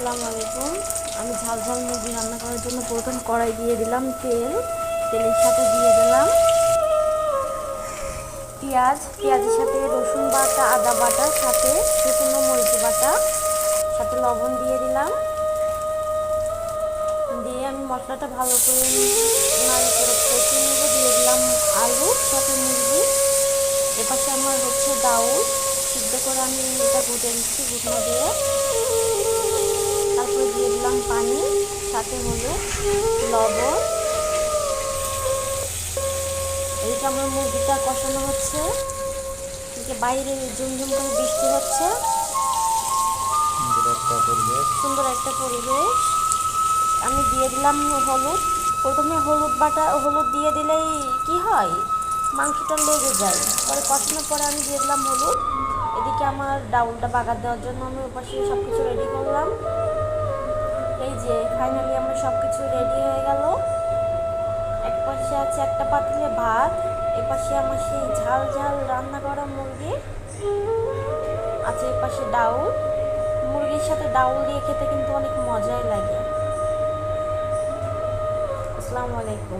আসসালামু আলাইকুম। আমি ঝাল ঝাল মুরগি রান্না করার জন্য প্রথম কড়াই দিয়ে দিলাম তেলের সাথে দিয়ে দিলাম পেঁয়াজের সাথে রসুন বাটা, আদা বাটা, সাথে শুকনো মরিচ বাটা, সাথে লবণ দিয়ে দিলাম। দিয়ে আমি মশলাটা ভালো করে নাড়ি করে কষে নেবো। দিয়ে দিলাম আলু সাথে মুরগি। এপাশে আমার হচ্ছে ডাউল সিদ্ধ করে আমি এটা ঘুটে দিচ্ছি ঘুটনা দিয়ে। তারপরে দিয়ে দিলাম পানি, সাথে হলো লবণ। এইটা আমার মুরগিটা কষানো হচ্ছে, এদিকে বাইরে ঝুমঝুম করে বৃষ্টি হচ্ছে, সুন্দর একটা পরিবেশ। আমি দিয়ে দিলাম হলুদ। প্রথমে হলুদ দিয়ে দিলেই কি হয়, মাংসটা লেগে যায়। পরে কষানোর পরে আমি দিয়ে দিলাম হলুদ। এদিকে আমার ডাউলটা বাগার দেওয়ার জন্য আমি ওপাশে সব কিছু রেডি করলাম। এই যে ফাইনালি আমার সব কিছু রেডি হয়ে গেল। এক পাশে আছে একটা পাতিলে ভাত, এপাশে আমার সেই ঝাল ঝাল রান্না করা মুরগি আছে, এপাশে ডাউল। মুরগির সাথে ডাউল দিয়ে খেতে কিন্তু অনেক মজাই লাগে। আসসালামু আলাইকুম।